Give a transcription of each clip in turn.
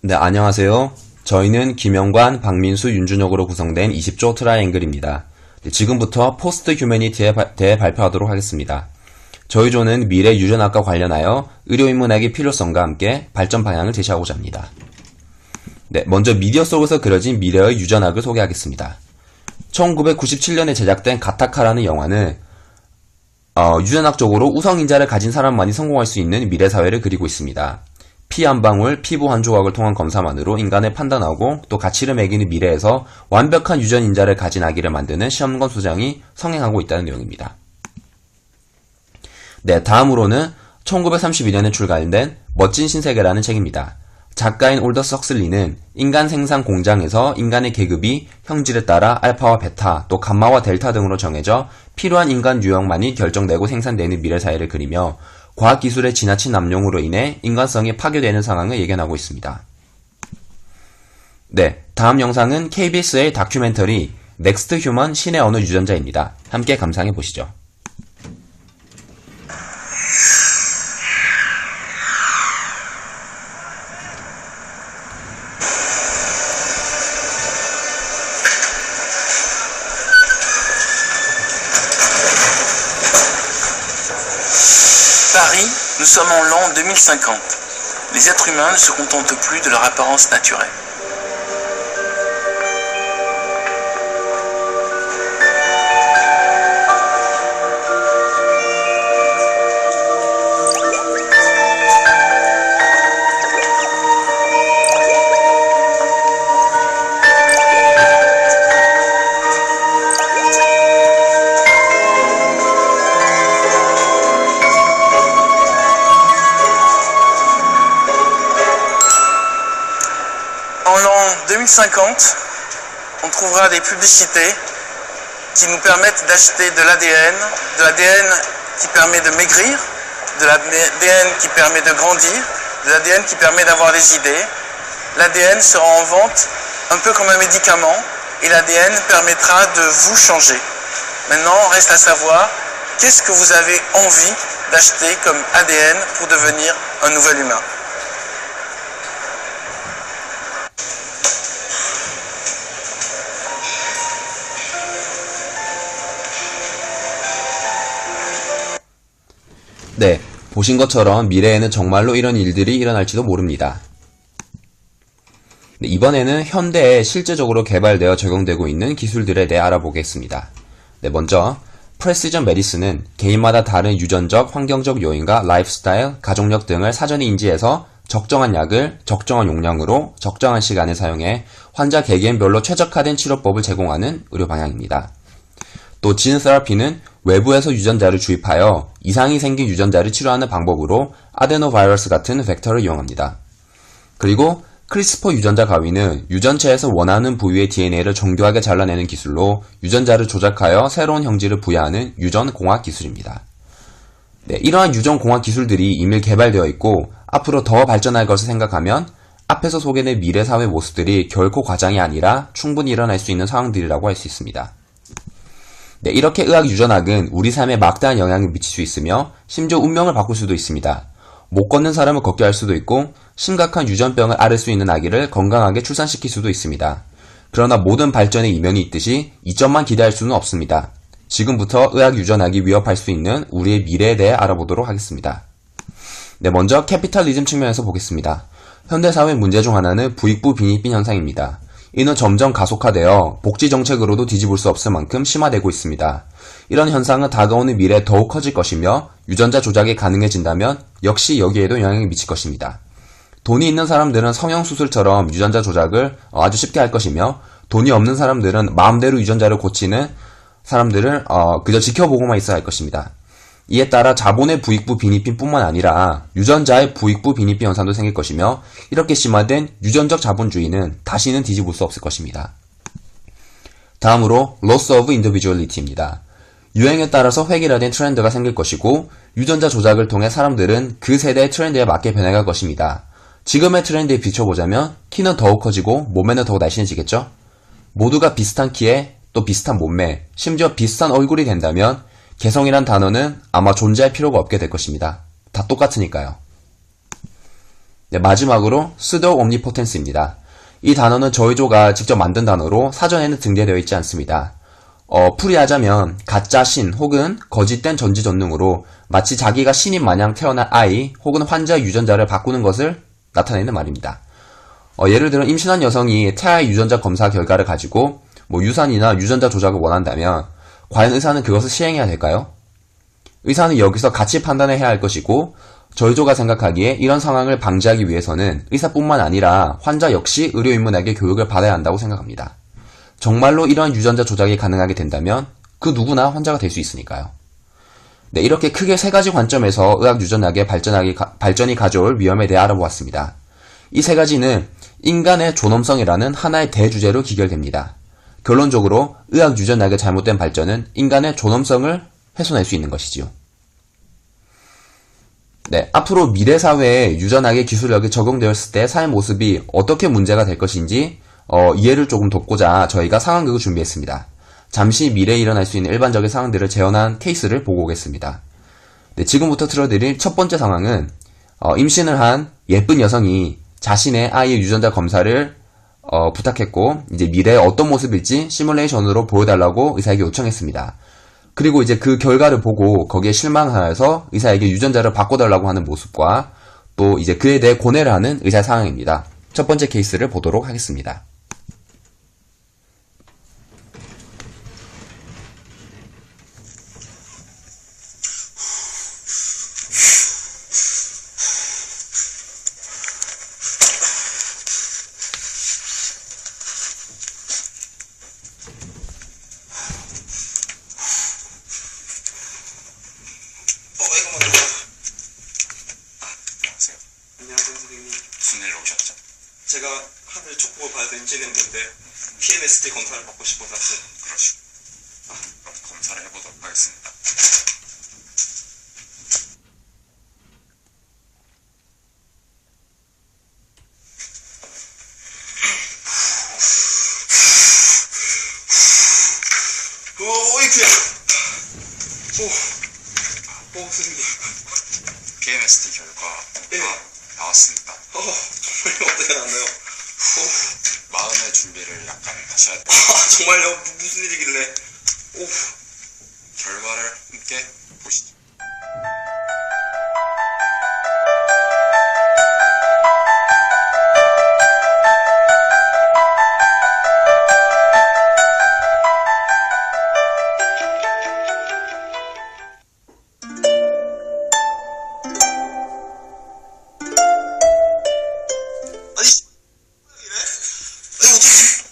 네, 안녕하세요. 저희는 김영관, 박민수, 윤준혁으로 구성된 20조 트라이앵글입니다. 네, 지금부터 포스트 휴머니티에 대해 발표하도록 하겠습니다. 저희 조는 미래 유전학과 관련하여 의료인문학의 필요성과 함께 발전 방향을 제시하고자 합니다. 네, 먼저 미디어 속에서 그려진 미래의 유전학을 소개하겠습니다. 1997년에 제작된 가타카라는 영화는 유전학적으로 우성인자를 가진 사람만이 성공할 수 있는 미래 사회를 그리고 있습니다. 피 한 방울, 피부 한 조각을 통한 검사만으로 인간을 판단하고 또 가치를 매기는 미래에서 완벽한 유전인자를 가진 아기를 만드는 시험관 소장이 성행하고 있다는 내용입니다. 네, 다음으로는 1932년에 출간된 멋진 신세계라는 책입니다. 작가인 올더스 헉슬리는 인간 생산 공장에서 인간의 계급이 형질에 따라 알파와 베타, 또 감마와 델타 등으로 정해져 필요한 인간 유형만이 결정되고 생산되는 미래 사회를 그리며 과학기술의 지나친 남용으로 인해 인간성이 파괴되는 상황을 예견하고 있습니다. 네, 다음 영상은 KBS의 다큐멘터리 넥스트 휴먼 신의 언어 유전자입니다. 함께 감상해 보시죠. Paris, nous sommes en l'an 2050. Les êtres humains ne se contentent plus de leur apparence naturelle. En l'an 2050, on trouvera des publicités qui nous permettent d'acheter de l'ADN qui permet de maigrir, de l'ADN qui permet de grandir, de l'ADN qui permet d'avoir des idées. L'ADN sera en vente un peu comme un médicament et l'ADN permettra de vous changer. Maintenant, reste à savoir qu'est-ce que vous avez envie d'acheter comme ADN pour devenir un nouvel humain. 네, 보신 것처럼 미래에는 정말로 이런 일들이 일어날지도 모릅니다. 네, 이번에는 현대에 실제적으로 개발되어 적용되고 있는 기술들에 대해 알아보겠습니다. 네, 먼저 프레시전 메디슨은 개인마다 다른 유전적, 환경적 요인과 라이프스타일, 가족력 등을 사전에 인지해서 적정한 약을 적정한 용량으로 적정한 시간에 사용해 환자 개개인별로 최적화된 치료법을 제공하는 의료 방향입니다. 또 진 세라피는 외부에서 유전자를 주입하여 이상이 생긴 유전자를 치료하는 방법으로 아데노바이러스 같은 벡터를 이용합니다. 그리고 크리스퍼 유전자 가위는 유전체에서 원하는 부위의 DNA를 정교하게 잘라내는 기술로 유전자를 조작하여 새로운 형질을 부여하는 유전공학 기술입니다. 네, 이러한 유전공학 기술들이 이미 개발되어 있고 앞으로 더 발전할 것을 생각하면 앞에서 소개된 미래 사회 모습들이 결코 과장이 아니라 충분히 일어날 수 있는 상황들이라고 할 수 있습니다. 네, 이렇게 의학 유전학은 우리 삶에 막대한 영향을 미칠 수 있으며 심지어 운명을 바꿀 수도 있습니다. 못 걷는 사람을 걷게 할 수도 있고 심각한 유전병을 앓을 수 있는 아기를 건강하게 출산시킬 수도 있습니다. 그러나 모든 발전의 이면이 있듯이 이점만 기대할 수는 없습니다. 지금부터 의학 유전학이 위협할 수 있는 우리의 미래에 대해 알아보도록 하겠습니다. 네, 먼저 캐피탈리즘 측면에서 보겠습니다. 현대사회 문제 중 하나는 부익부 빈익빈 현상입니다. 이는 점점 가속화되어 복지 정책으로도 뒤집을 수 없을 만큼 심화되고 있습니다. 이런 현상은 다가오는 미래에 더욱 커질 것이며 유전자 조작이 가능해진다면 역시 여기에도 영향을 미칠 것입니다. 돈이 있는 사람들은 성형수술처럼 유전자 조작을 아주 쉽게 할 것이며 돈이 없는 사람들은 마음대로 유전자를 고치는 사람들을 그저 지켜보고만 있어야 할 것입니다. 이에 따라 자본의 부익부 빈익빈 뿐만 아니라 유전자의 부익부 빈익빈 현상도 생길 것이며 이렇게 심화된 유전적 자본주의는 다시는 뒤집을 수 없을 것입니다. 다음으로 loss of individuality입니다. 유행에 따라서 획일화된 트렌드가 생길 것이고 유전자 조작을 통해 사람들은 그 세대의 트렌드에 맞게 변해갈 것입니다. 지금의 트렌드에 비춰보자면 키는 더욱 커지고 몸매는 더욱 날씬해지겠죠? 모두가 비슷한 키에 또 비슷한 몸매, 심지어 비슷한 얼굴이 된다면 개성이란 단어는 아마 존재할 필요가 없게 될 것입니다. 다 똑같으니까요. 네, 마지막으로 pseudo omnipotence입니다. 이 단어는 저희 조가 직접 만든 단어로 사전에는 등재되어 있지 않습니다. 풀이하자면 가짜 신 혹은 거짓된 전지전능으로 마치 자기가 신인 마냥 태어난 아이 혹은 환자 유전자를 바꾸는 것을 나타내는 말입니다. 예를 들어 임신한 여성이 태아의 유전자 검사 결과를 가지고 유산이나 유전자 조작을 원한다면 과연 의사는 그것을 시행해야 될까요? 의사는 여기서 가치 판단을 해야 할 것이고 저희 조가 생각하기에 이런 상황을 방지하기 위해서는 의사뿐만 아니라 환자 역시 의료인문에게 교육을 받아야 한다고 생각합니다. 정말로 이러한 유전자 조작이 가능하게 된다면 그 누구나 환자가 될 수 있으니까요. 네, 이렇게 크게 세 가지 관점에서 의학 유전학의 발전이 가져올 위험에 대해 알아보았습니다. 이 세 가지는 인간의 존엄성이라는 하나의 대주제로 기결됩니다. 결론적으로 의학 유전학의 잘못된 발전은 인간의 존엄성을 훼손할 수 있는 것이지요. 네, 앞으로 미래 사회에 유전학의 기술력이 적용되었을 때 사회 모습이 어떻게 문제가 될 것인지 이해를 조금 돕고자 저희가 상황극을 준비했습니다. 잠시 미래에 일어날 수 있는 일반적인 상황들을 재현한 케이스를 보고 오겠습니다. 네, 지금부터 틀어드릴 첫 번째 상황은 임신을 한 예쁜 여성이 자신의 아이의 유전자 검사를 부탁했고 이제 미래에 어떤 모습일지 시뮬레이션으로 보여달라고 의사에게 요청했습니다. 그리고 이제 그 결과를 보고 거기에 실망하여서 의사에게 유전자를 바꿔달라고 하는 모습과 또 이제 그에 대해 고뇌를 하는 의사의 상황입니다. 첫 번째 케이스를 보도록 하겠습니다. 안녕하세요 선생님. 무슨 일로 오셨죠? 제가 하늘 촉구가 받아서 임신했는데 PMSD 검사를 받고 싶어서 왔어요. 그러시고 그럼 검사를 해보도록 하겠습니다. 어이구야. 선생님. PMSD 결과 나왔습니다. 정말요? 어떻게 나왔나요? 마음의 준비를 약간 하셔야 돼요. 정말요? 무슨 일이길래? 결과를 함께 보시죠.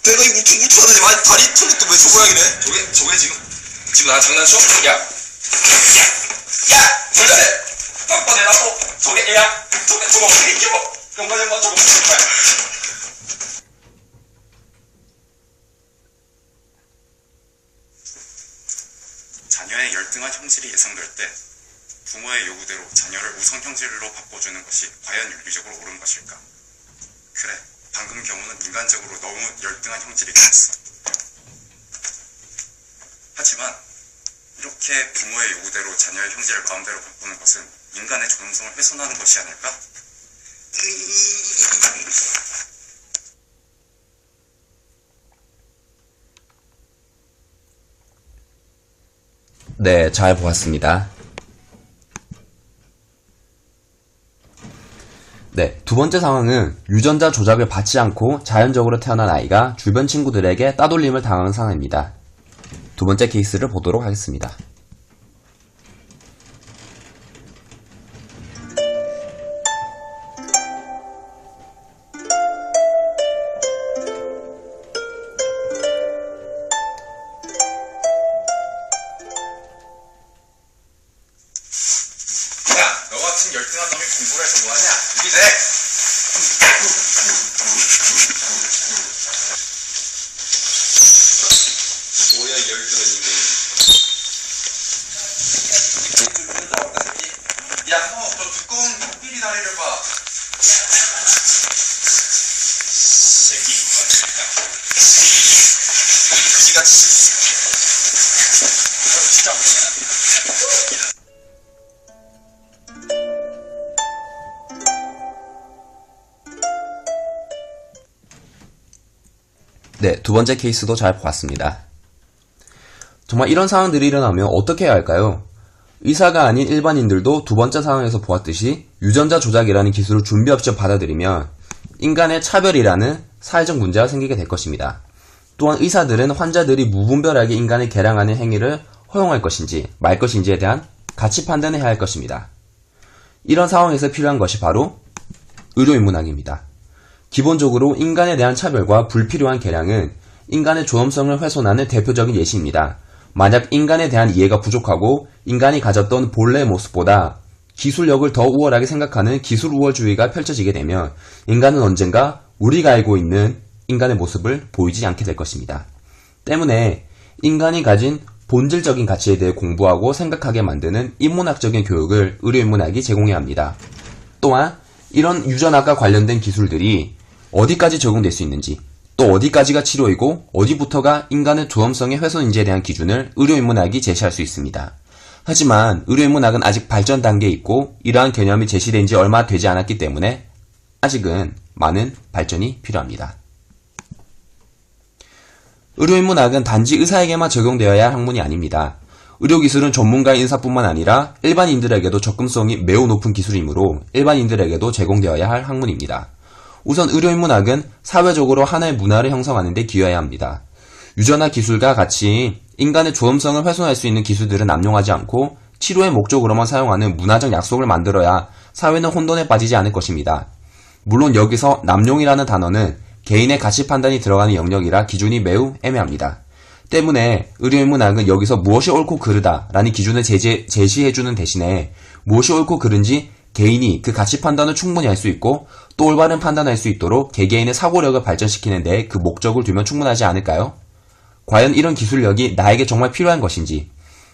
내가 이거 엄청 뭉쳐하는데 많이 다리 털이 또 왜 저 모양이네? 저게 지금 나 장난쳐? 야! 절대! 빡빡 내놔서 저게 애야! 저거 어떻게 키워! 영관이 뭐 저거 무슨 거야? 자녀의 열등한 형질이 예상될 때 부모의 요구대로 자녀를 우선 형질로 바꿔주는 것이 과연 윤리적으로 옳은 것일까? 그래, 방금 경우는 인간적으로 너무 열등한 형질이긴 했어. 하지만 이렇게 부모의 요구대로 자녀의 형질을 마음대로 바꾸는 것은 인간의 존엄성을 훼손하는 것이 아닐까? 네, 잘 보았습니다. 네, 두 번째 상황은 유전자 조작을 받지 않고 자연적으로 태어난 아이가 주변 친구들에게 따돌림을 당하는 상황입니다. 두 번째 케이스를 보도록 하겠습니다. 야, 너 같은 열등한 놈이 공부를 해서 뭐하냐? 이게 돼! 뭐야, 이 열등한 인간이. 야, 너, 저 두꺼운 코끼리 다리를 봐. 새끼. 그지같이. 진짜. 네, 두 번째 케이스도 잘 보았습니다. 정말 이런 상황들이 일어나면 어떻게 해야 할까요? 의사가 아닌 일반인들도 두 번째 상황에서 보았듯이 유전자 조작이라는 기술을 준비 없이 받아들이면 인간의 차별이라는 사회적 문제가 생기게 될 것입니다. 또한 의사들은 환자들이 무분별하게 인간을 개량하는 행위를 허용할 것인지 말 것인지에 대한 가치 판단을 해야 할 것입니다. 이런 상황에서 필요한 것이 바로 의료인문학입니다. 기본적으로 인간에 대한 차별과 불필요한 개량은 인간의 존엄성을 훼손하는 대표적인 예시입니다. 만약 인간에 대한 이해가 부족하고 인간이 가졌던 본래의 모습보다 기술력을 더 우월하게 생각하는 기술 우월주의가 펼쳐지게 되면 인간은 언젠가 우리가 알고 있는 인간의 모습을 보이지 않게 될 것입니다. 때문에 인간이 가진 본질적인 가치에 대해 공부하고 생각하게 만드는 인문학적인 교육을 의료인문학이 제공해야 합니다. 또한 이런 유전학과 관련된 기술들이 어디까지 적용될 수 있는지, 또 어디까지가 치료이고 어디부터가 인간의 존엄성의 훼손인지에 대한 기준을 의료인문학이 제시할 수 있습니다. 하지만 의료인문학은 아직 발전 단계에 있고 이러한 개념이 제시된 지 얼마 되지 않았기 때문에 아직은 많은 발전이 필요합니다. 의료인문학은 단지 의사에게만 적용되어야 할 학문이 아닙니다. 의료기술은 전문가의 인사뿐만 아니라 일반인들에게도 접근성이 매우 높은 기술이므로 일반인들에게도 제공되어야 할 학문입니다. 우선 의료인문학은 사회적으로 하나의 문화를 형성하는 데 기여해야 합니다. 유전학 기술과 같이 인간의 존엄성을 훼손할 수 있는 기술들은 남용하지 않고 치료의 목적으로만 사용하는 문화적 약속을 만들어야 사회는 혼돈에 빠지지 않을 것입니다. 물론 여기서 남용이라는 단어는 개인의 가치 판단이 들어가는 영역이라 기준이 매우 애매합니다. 때문에 의료인문학은 여기서 무엇이 옳고 그르다라는 기준을 제시해주는 대신에 무엇이 옳고 그른지 개인이 그 가치 판단을 충분히 할 수 있고 또 올바른 판단할 수 있도록 개개인의 사고력을 발전시키는 데 그 목적을 두면 충분하지 않을까요? 과연 이런 기술력이 나에게 정말 필요한 것인지,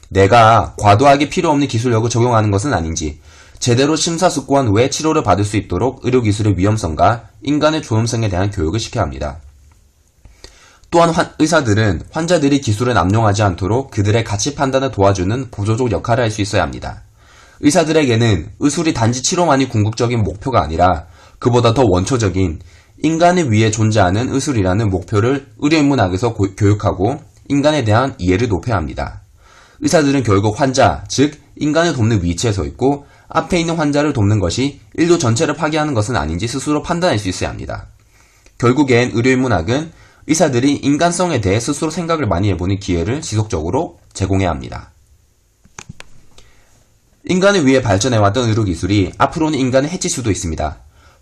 내가 과도하게 필요 없는 기술력을 적용하는 것은 아닌지, 제대로 심사숙고한 후에 치료를 받을 수 있도록 의료기술의 위험성과 인간의 존엄성에 대한 교육을 시켜야 합니다. 또한 의사들은 환자들이 기술을 남용하지 않도록 그들의 가치 판단을 도와주는 보조적 역할을 할 수 있어야 합니다. 의사들에게는 의술이 단지 치료만이 궁극적인 목표가 아니라 그보다 더 원초적인 인간의 위에 존재하는 의술이라는 목표를 의료인문학에서 교육하고 인간에 대한 이해를 높여야 합니다. 의사들은 결국 환자, 즉 인간을 돕는 위치에 서 있고 앞에 있는 환자를 돕는 것이 인류 전체를 파괴하는 것은 아닌지 스스로 판단할 수 있어야 합니다. 결국엔 의료인문학은 의사들이 인간성에 대해 스스로 생각을 많이 해보는 기회를 지속적으로 제공해야 합니다. 인간을 위해 발전해왔던 의료기술이 앞으로는 인간을 해칠 수도 있습니다.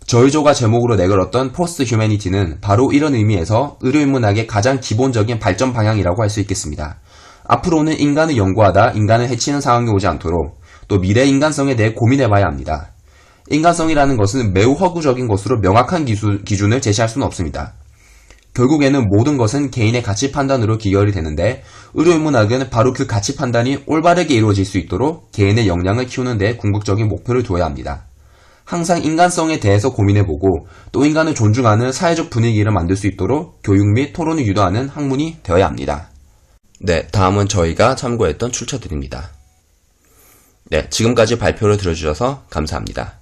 저의조가 제목으로 내걸었던 포스트 휴머니티는 바로 이런 의미에서 의료인문학의 가장 기본적인 발전 방향이라고 할 수 있겠습니다. 앞으로는 인간을 연구하다 인간을 해치는 상황이 오지 않도록 또 미래 인간성에 대해 고민해봐야 합니다. 인간성이라는 것은 매우 허구적인 것으로 명확한 기준을 제시할 수는 없습니다. 결국에는 모든 것은 개인의 가치 판단으로 기결이 되는데 의료인문학은 바로 그 가치 판단이 올바르게 이루어질 수 있도록 개인의 역량을 키우는 데 궁극적인 목표를 두어야 합니다. 항상 인간성에 대해서 고민해보고 또 인간을 존중하는 사회적 분위기를 만들 수 있도록 교육 및 토론을 유도하는 학문이 되어야 합니다. 네, 다음은 저희가 참고했던 출처들입니다. 네, 지금까지 발표를 들어주셔서 감사합니다.